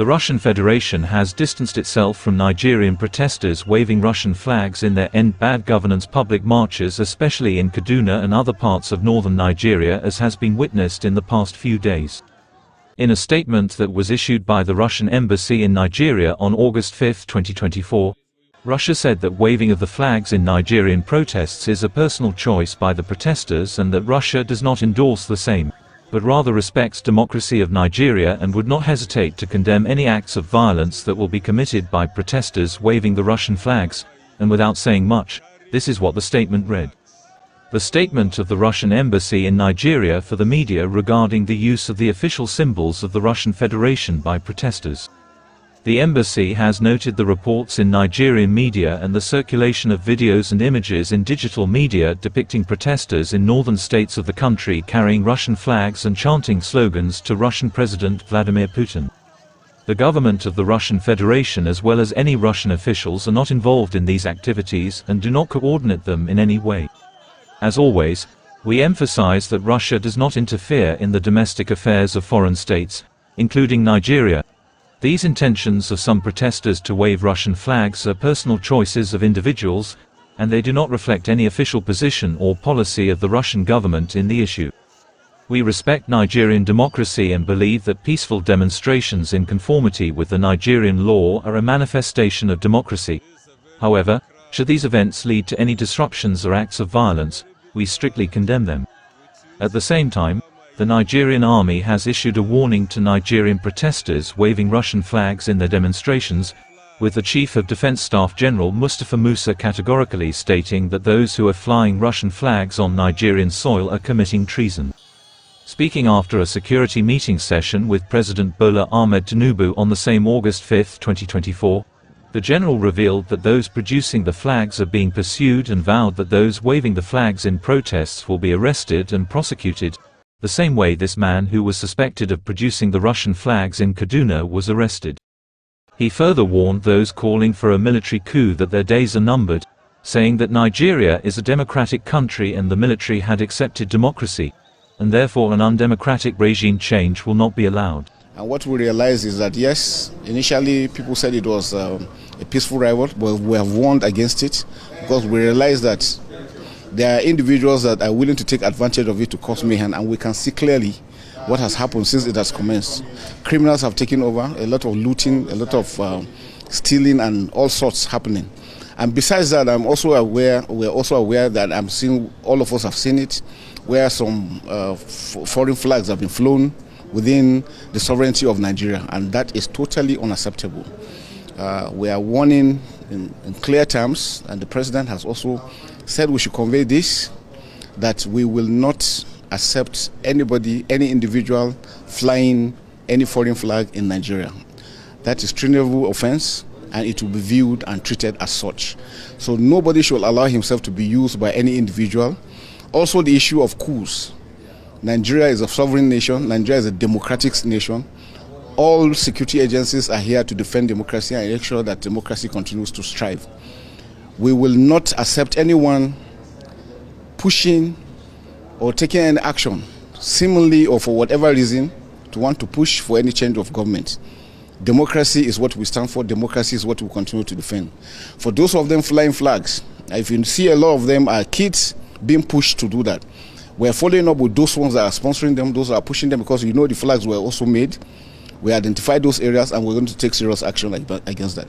The Russian Federation has distanced itself from Nigerian protesters waving Russian flags in their End Bad Governance public marches, especially in Kaduna and other parts of northern Nigeria, as has been witnessed in the past few days. In a statement that was issued by the Russian Embassy in Nigeria on August 5, 2024, Russia said that waving of the flags in Nigerian protests is a personal choice by the protesters and that Russia does not endorse the same, but rather respects democracy of Nigeria and would not hesitate to condemn any acts of violence that will be committed by protesters waving the Russian flags. And without saying much, this is what the statement read. The statement of the Russian Embassy in Nigeria for the media regarding the use of the official symbols of the Russian Federation by protesters. The embassy has noted the reports in Nigerian media and the circulation of videos and images in digital media depicting protesters in northern states of the country carrying Russian flags and chanting slogans to Russian President Vladimir Putin. The government of the Russian Federation as well as any Russian officials are not involved in these activities and do not coordinate them in any way. As always, we emphasize that Russia does not interfere in the domestic affairs of foreign states, including Nigeria. These intentions of some protesters to wave Russian flags are personal choices of individuals, and they do not reflect any official position or policy of the Russian government in the issue. We respect Nigerian democracy and believe that peaceful demonstrations in conformity with the Nigerian law are a manifestation of democracy. However, should these events lead to any disruptions or acts of violence, we strictly condemn them. At the same time, the Nigerian army has issued a warning to Nigerian protesters waving Russian flags in their demonstrations, with the Chief of Defense Staff General Mustapha Musa categorically stating that those who are flying Russian flags on Nigerian soil are committing treason. Speaking after a security meeting session with President Bola Ahmed Tinubu on the same August 5, 2024, the general revealed that those producing the flags are being pursued and vowed that those waving the flags in protests will be arrested and prosecuted, the same way this man who was suspected of producing the Russian flags in Kaduna was arrested. He further warned those calling for a military coup that their days are numbered, saying that Nigeria is a democratic country and the military had accepted democracy, and therefore an undemocratic regime change will not be allowed. And what we realized is that yes, initially people said it was a peaceful riot, but we have warned against it because we realized that there are individuals that are willing to take advantage of it to cause mayhem, and we can see clearly what has happened since it has commenced. Criminals have taken over, a lot of looting, a lot of stealing and all sorts happening. And besides that, we're also aware that I'm seeing, all of us have seen it, where some foreign flags have been flown within the sovereignty of Nigeria, and that is totally unacceptable. We are warning in clear terms, and the President has also said we should convey this, that we will not accept anybody, any individual flying any foreign flag in Nigeria. That is treasonable offense, and it will be viewed and treated as such. So nobody should allow himself to be used by any individual. Also the issue of coups. Nigeria is a sovereign nation, Nigeria is a democratic nation. All security agencies are here to defend democracy and make sure that democracy continues to strive. We will not accept anyone pushing or taking any action, seemingly or for whatever reason, to want to push for any change of government. Democracy is what we stand for. Democracy is what we continue to defend. For those of them flying flags, if you see a lot of them are kids being pushed to do that. We're following up with those ones that are sponsoring them, those that are pushing them, because you know the flags were also made. We identified those areas and we're going to take serious action against that.